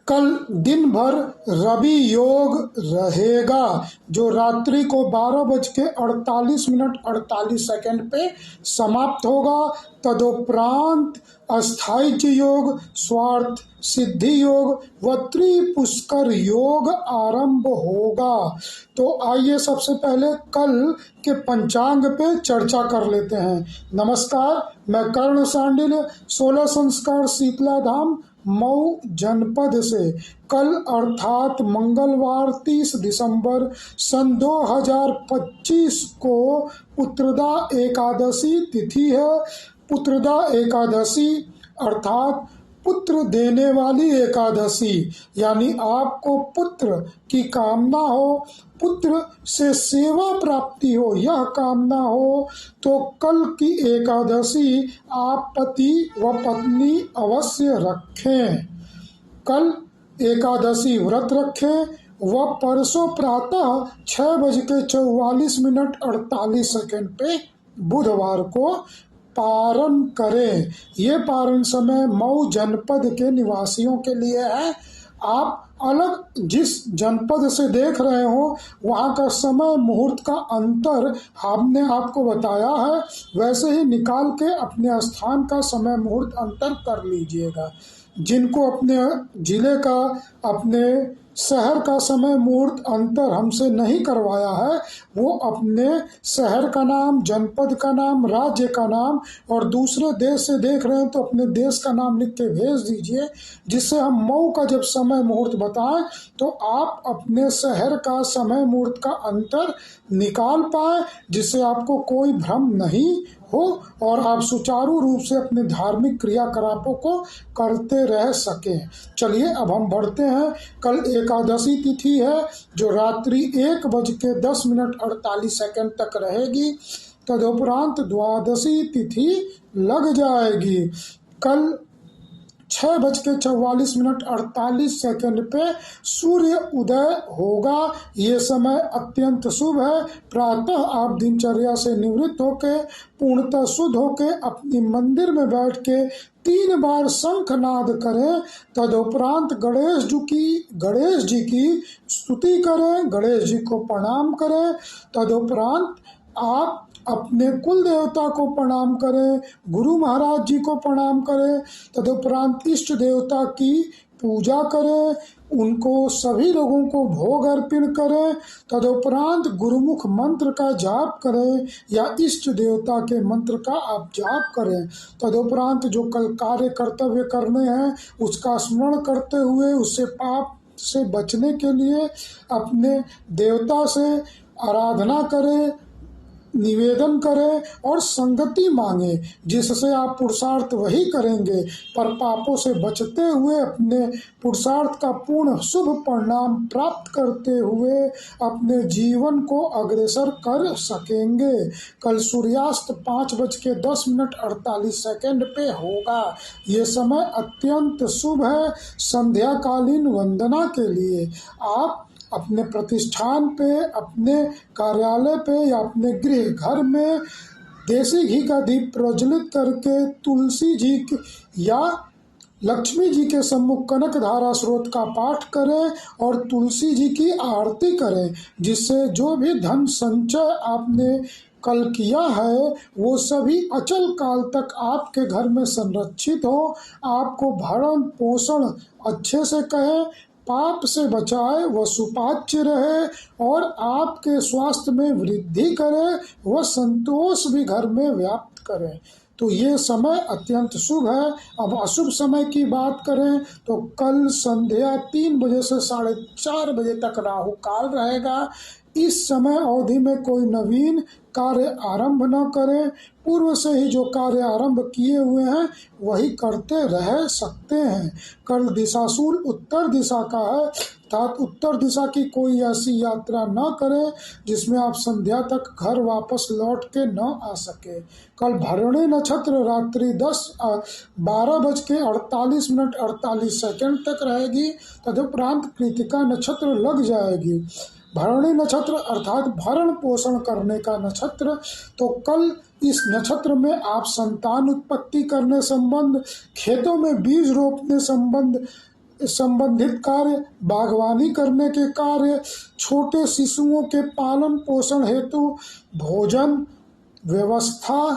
कल दिन भर रवि योग रहेगा जो रात्रि को 12:48 पे समाप्त होगा। तदुपरांत अस्थायिज योग, स्वार्थ सिद्धि योग व त्रिपुष्कर योग आरंभ होगा। तो आइए सबसे पहले कल के पंचांग पे चर्चा कर लेते हैं। नमस्कार, मैं कर्ण सांडिल्य 16 संस्कार शीतला धाम मऊ जनपद से कल अर्थात मंगलवार 30 दिसंबर सन 2025 को पुत्रदा एकादशी तिथि है। पुत्रदा एकादशी अर्थात पुत्र देने वाली एकादशी, यानी आपको पुत्र की कामना हो, पुत्र से सेवा प्राप्ति हो, यह कामना हो तो कल की एकादशी आप पति व पत्नी अवश्य रखें। कल एकादशी व्रत रखें व परसों प्रातः 6:44 पे बुधवार को पारण करें। ये पारण समय मऊ जनपद के निवासियों के लिए है। आप अलग जिस जनपद से देख रहे हो वहाँ का समय मुहूर्त का अंतर हमने आपको बताया है, वैसे ही निकाल के अपने स्थान का समय मुहूर्त अंतर कर लीजिएगा। जिनको अपने जिले का, अपने शहर का समय मुहूर्त अंतर हमसे नहीं करवाया है, वो अपने शहर का नाम, जनपद का नाम, राज्य का नाम और दूसरे देश से देख रहे हैं तो अपने देश का नाम लिख के भेज दीजिए, जिससे हम मऊ का जब समय मुहूर्त बताएं तो आप अपने शहर का समय मुहूर्त का अंतर निकाल पाए, जिससे आपको कोई भ्रम नहीं हो और आप सुचारू रूप से अपने धार्मिक क्रियाकलापों को करते रह सकें। चलिए अब हम बढ़ते हैं। कल एकादशी तिथि है जो रात्रि 1:10 तक रहेगी। तदुपरांत द्वादशी तिथि लग जाएगी। कल 6:44 पे सूर्य उदय होगा। ये समय अत्यंत शुभ है। प्रातः आप दिनचर्या से निवृत्त होके पूर्णतः शुद्ध होके अपनी मंदिर में बैठ के 3 बार शंखनाद करें। तदुपरांत गणेश जी की स्तुति करें, गणेश जी को प्रणाम करें। तदुपरांत आप अपने कुल देवता को प्रणाम करें, गुरु महाराज जी को प्रणाम करें। तदुपरांत इष्ट देवता की पूजा करें, उनको सभी लोगों को भोग अर्पण करें। तदुपरांत गुरुमुख मंत्र का जाप करें या इष्ट देवता के मंत्र का आप जाप करें। तदुपरांत जो कल कार्य कर्तव्य करने हैं उसका स्मरण करते हुए उससे पाप से बचने के लिए अपने देवता से आराधना करें, निवेदन करें और संगति मांगे, जिससे आप पुरुषार्थ वही करेंगे पर पापों से बचते हुए अपने पुरुषार्थ का पूर्ण शुभ परिणाम प्राप्त करते हुए अपने जीवन को अग्रसर कर सकेंगे। कल सूर्यास्त 5:10 पे होगा। ये समय अत्यंत शुभ है संध्याकालीन वंदना के लिए। आप अपने प्रतिष्ठान पे, अपने कार्यालय पे या अपने गृह घर में देसी घी का दीप प्रज्वलित करके तुलसी जी या लक्ष्मी जी के सम्मुख कनक धारा स्रोत का पाठ करें और तुलसी जी की आरती करें, जिससे जो भी धन संचय आपने कल किया है वो सभी अचल काल तक आपके घर में संरक्षित हो, आपको भरण पोषण अच्छे से कहे, पाप से बचाए, वह सुपाच्य रहे और आपके स्वास्थ्य में वृद्धि करे, वह संतोष भी घर में व्याप्त करे। तो ये समय अत्यंत शुभ है। अब अशुभ समय की बात करें तो कल संध्या 3 बजे से 4:30 बजे तक राहु काल रहेगा। इस समय अवधि में कोई नवीन कार्य आरंभ न करें। पूर्व से ही जो कार्य आरंभ किए हुए हैं वही करते रह सकते हैं। कल दिशाशूल उत्तर दिशा का है, अर्थात उत्तर दिशा की कोई ऐसी यात्रा न करें जिसमें आप संध्या तक घर वापस लौट के न आ सके। कल भरणी नक्षत्र रात्रि 12:48 तक रहेगी। तदुपरांत कृतिका नक्षत्र लग जाएगी। भरणी नक्षत्र अर्थात भरण पोषण करने का नक्षत्र। तो कल इस नक्षत्र में आप संतान उत्पत्ति करने संबंध, खेतों में बीज रोपने संबंध संबंधित कार्य, बागवानी करने के कार्य, छोटे शिशुओं के पालन पोषण हेतु भोजन व्यवस्था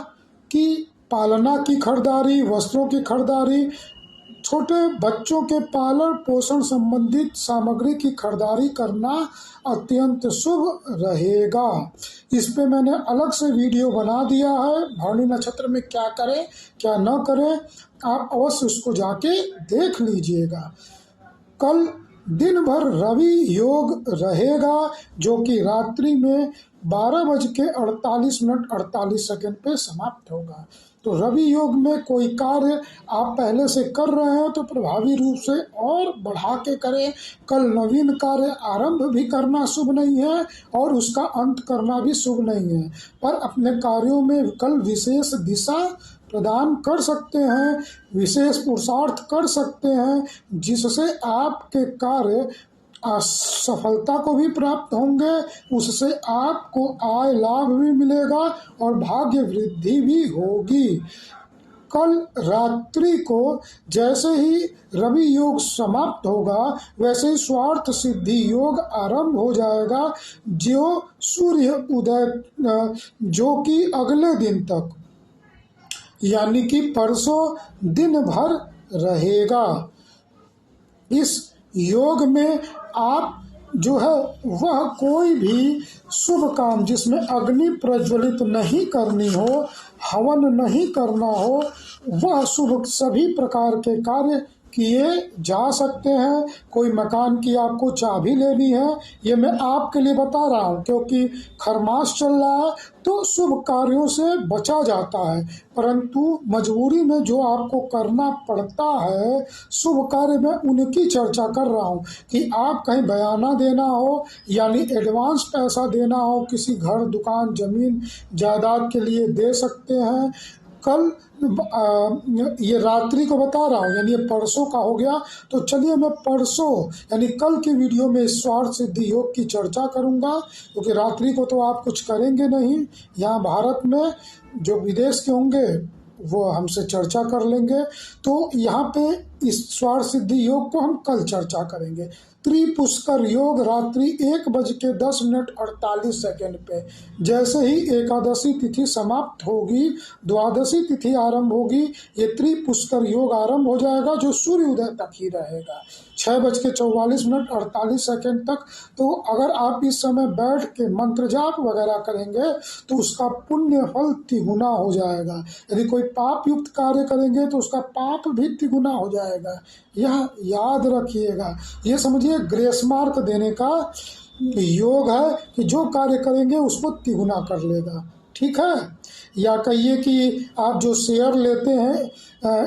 की पालना की खरीदारी, वस्त्रों की खरीदारी, छोटे बच्चों के पालन पोषण संबंधित सामग्री की खरीदारी करना अत्यंत शुभ रहेगा। इस पे मैंने अलग से वीडियो बना दिया है, भरणी नक्षत्र में क्या करें क्या न करें, आप अवश्य उसको जाके देख लीजिएगा। कल दिन भर रवि योग रहेगा जो कि रात्रि में 12:48 पे समाप्त होगा। तो रवि योग में कोई कार्य आप पहले से कर रहे हैं तो प्रभावी रूप से और बढ़ा के करें। कल नवीन कार्य आरंभ भी करना शुभ नहीं है और उसका अंत करना भी शुभ नहीं है, पर अपने कार्यों में कल विशेष दिशा प्रदान कर सकते हैं, विशेष पुरुषार्थ कर सकते हैं, जिससे आपके कार्य सफलता को भी प्राप्त होंगे, उससे आपको आय लाभ भी मिलेगा और भाग्य वृद्धि भी होगी। कल रात्रि को जैसे ही रवि योग समाप्त होगा वैसे ही स्वार्थ सिद्धि योग आरंभ हो जाएगा, जो सूर्य उदय जो कि अगले दिन तक यानी कि परसों दिन भर रहेगा। इस योग में आप जो है वह कोई भी शुभ काम जिसमें अग्नि प्रज्वलित नहीं करनी हो, हवन नहीं करना हो, वह शुभ सभी प्रकार के कार्य किए जा सकते हैं। कोई मकान की आपको चाबी लेनी है, ये मैं आपके लिए बता रहा हूँ क्योंकि खरमास चल रहा है तो शुभ कार्यों से बचा जाता है, परंतु मजबूरी में जो आपको करना पड़ता है शुभ कार्य में उनकी चर्चा कर रहा हूँ कि आप कहीं बयाना देना हो यानी एडवांस पैसा देना हो, किसी घर दुकान जमीन जायदाद के लिए दे सकते हैं। कल ये रात्रि को बता रहा हूँ यानी ये परसों का हो गया, तो चलिए मैं परसों यानी कल की वीडियो में स्वार्थ सिद्धि योग की चर्चा करूँगा, क्योंकि रात्रि को तो आप कुछ करेंगे नहीं। यहाँ भारत में जो विदेश के होंगे वो हमसे चर्चा कर लेंगे, तो यहाँ पे इस स्वार्थ सिद्धि योग को हम कल चर्चा करेंगे। त्रिपुष्कर योग रात्रि 1:10:48 पे जैसे ही एकादशी तिथि समाप्त होगी, द्वादशी तिथि आरंभ होगी, ये त्रिपुष्कर योग आरंभ हो जाएगा जो सूर्य उदय तक ही रहेगा 6:44 तक। तो अगर आप इस समय बैठ के मंत्र जाप वगैरह करेंगे तो उसका पुण्य फल तिगुना हो जाएगा। यदि कोई पाप युक्त कार्य करेंगे तो उसका पाप भी तिगुना हो जाएगा। यह याद रखिएगा, ये समझिए ग्रेस मार्क देने का योग है कि जो कार्य करेंगे उसको तिगुना कर लेगा, ठीक है। या कहिए कि आप जो शेयर लेते हैं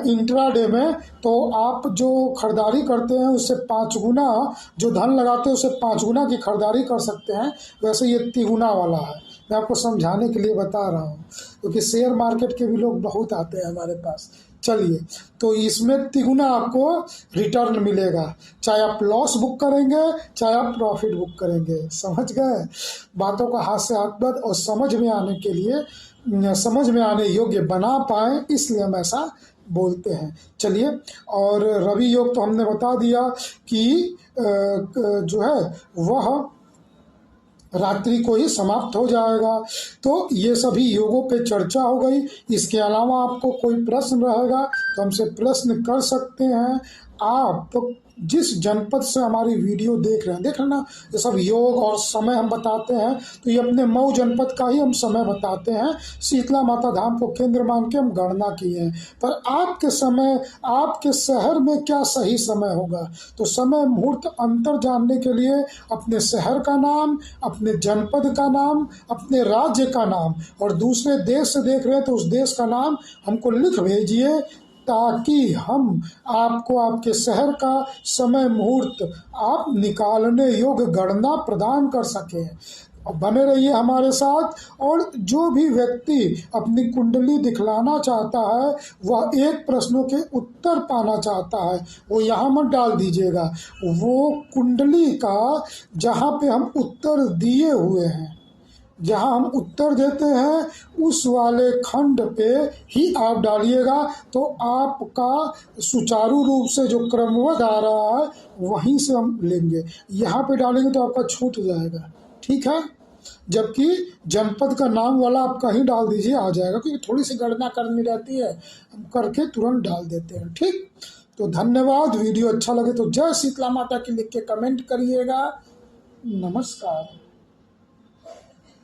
इंट्राडे में, तो आप जो खरीदारी करते हैं उससे 5 गुना जो धन लगाते हैं उससे 5 गुना की खरीदारी कर सकते हैं। वैसे ये तिगुना वाला है, मैं आपको समझाने के लिए बता रहा हूँ क्योंकि शेयर मार्केट के भी लोग बहुत आते हैं हमारे पास। चलिए, तो इसमें तिगुना आपको रिटर्न मिलेगा, चाहे आप लॉस बुक करेंगे चाहे आप प्रॉफिट बुक करेंगे। समझ गए? बातों का हाथ से हाथ और समझ में आने के लिए, समझ में आने योग्य बना पाए इसलिए हम ऐसा बोलते हैं। चलिए, और रवि योग तो हमने बता दिया कि जो है वह रात्रि को ही समाप्त हो जाएगा। तो ये सभी योगों पे चर्चा हो गई। इसके अलावा आपको कोई प्रश्न रहेगा तो हमसे प्रश्न कर सकते हैं। आप जिस जनपद से हमारी वीडियो देख रहे हैं, देख रहे ना, ये सब योग और समय हम बताते हैं, तो ये अपने मऊ जनपद का ही हम समय बताते हैं। शीतला माता धाम को केंद्र मान के हम गणना किए हैं, पर आपके समय, आपके शहर में क्या सही समय होगा, तो समय मुहूर्त अंतर जानने के लिए अपने शहर का नाम, अपने जनपद का नाम, अपने राज्य का नाम और दूसरे देश से देख रहे हैं तो उस देश का नाम हमको लिख भेजिए, ताकि हम आपको आपके शहर का समय मुहूर्त आप निकालने योग्य गणना प्रदान कर सकें। बने रहिए हमारे साथ। और जो भी व्यक्ति अपनी कुंडली दिखलाना चाहता है, वह एक प्रश्नों के उत्तर पाना चाहता है, वो यहाँ मत डाल दीजिएगा, वो कुंडली का जहाँ पे हम उत्तर दिए हुए हैं जहां हम उत्तर देते हैं उस वाले खंड पे ही आप डालिएगा, तो आपका सुचारू रूप से जो क्रमबद्ध आ रहा है वहीं से हम लेंगे। यहाँ पे डालेंगे तो आपका छूट जाएगा, ठीक है। जबकि जनपद का नाम वाला आप कहीं डाल दीजिए, आ जाएगा, क्योंकि थोड़ी सी गणना करनी रहती है, हम करके तुरंत डाल देते हैं, ठीक। तो धन्यवाद। वीडियो अच्छा लगे तो जय शीतला माता की लिख के कमेंट करिएगा। नमस्कार।